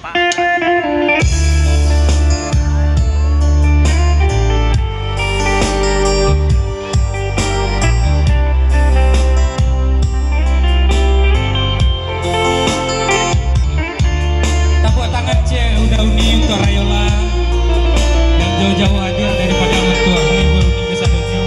Tepuk tangan cek udah uni untuk Rayola yang jauh-jauh hadir daripada mentua menghibur uni kesadonyo.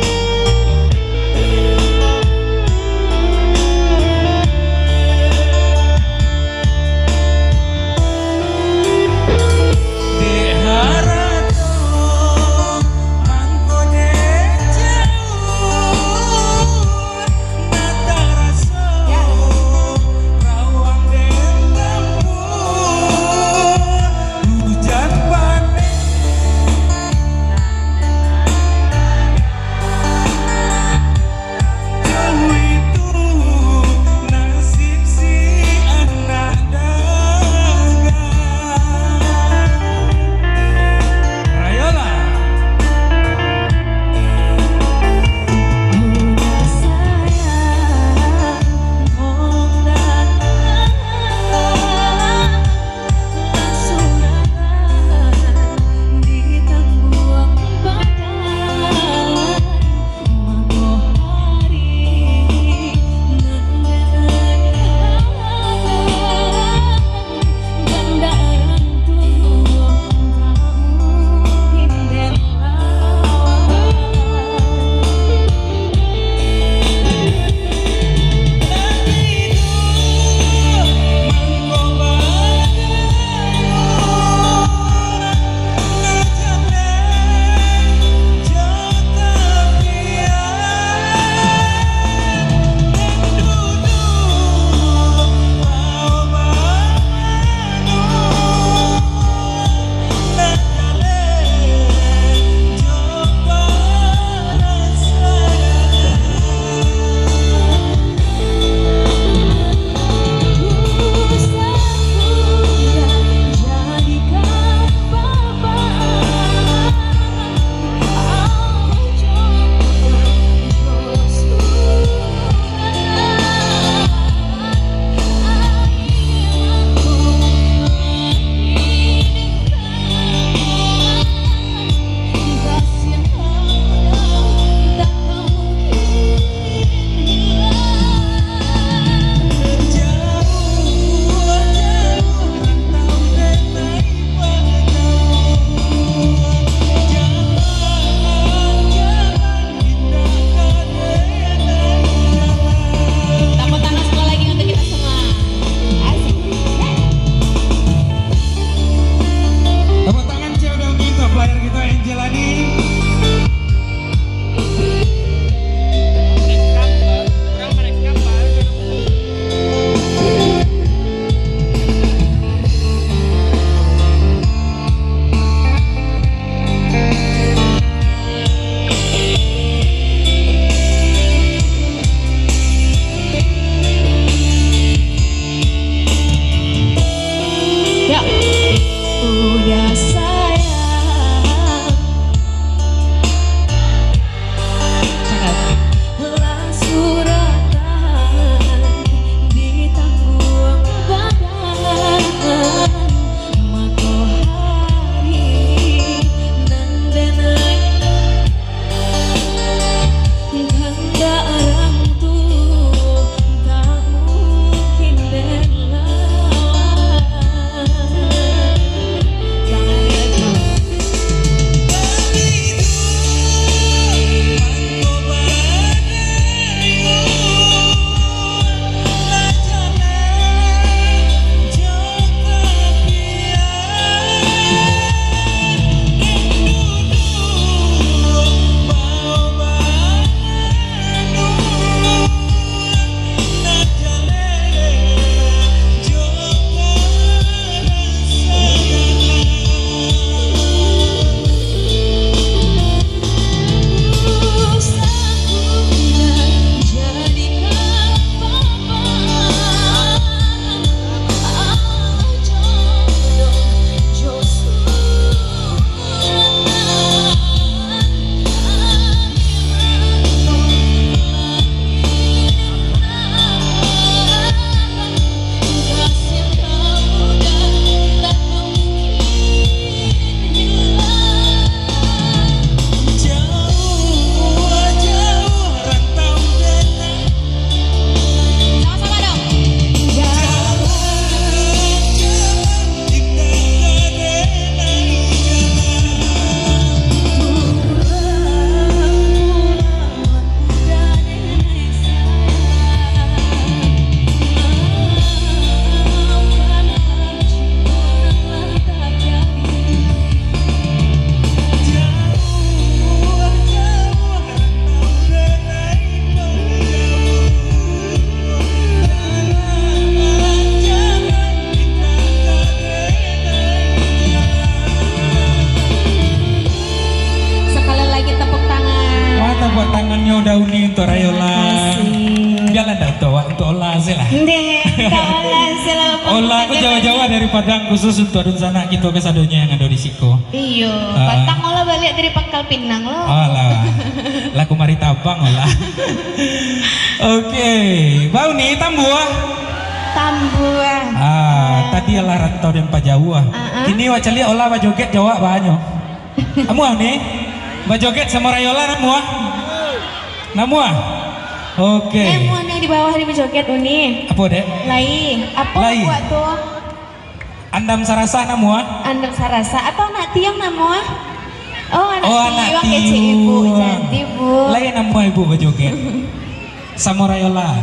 olah sih lah. Deh, kawalan selalu. Olah aku jauh-jauh dari Padang khusus untuk adun sana kita ke sadonya yang ada di Siko. Iyo, patang olah balik dari Pangkal Pinang lo. Olah, laku mari tabang olah. Oke, bau nih tambuah. Tambuah. Tadi olah rantau dan Pajawah. Kini wacali olah bajoget Jawa banyak. Kamu nih, bajoget sama Rayola namuah. Oke. Mau yang di bawah di joget Uni. Apa dek? Lai. Apa Lai. buat tuh? Andam sarasa namuah. Andam sarasa atau anak tiang namuah? Oh anak tiang tiang. kece ibu, jadi bu. Lai namuah ibu bajoget. Sama Rayola.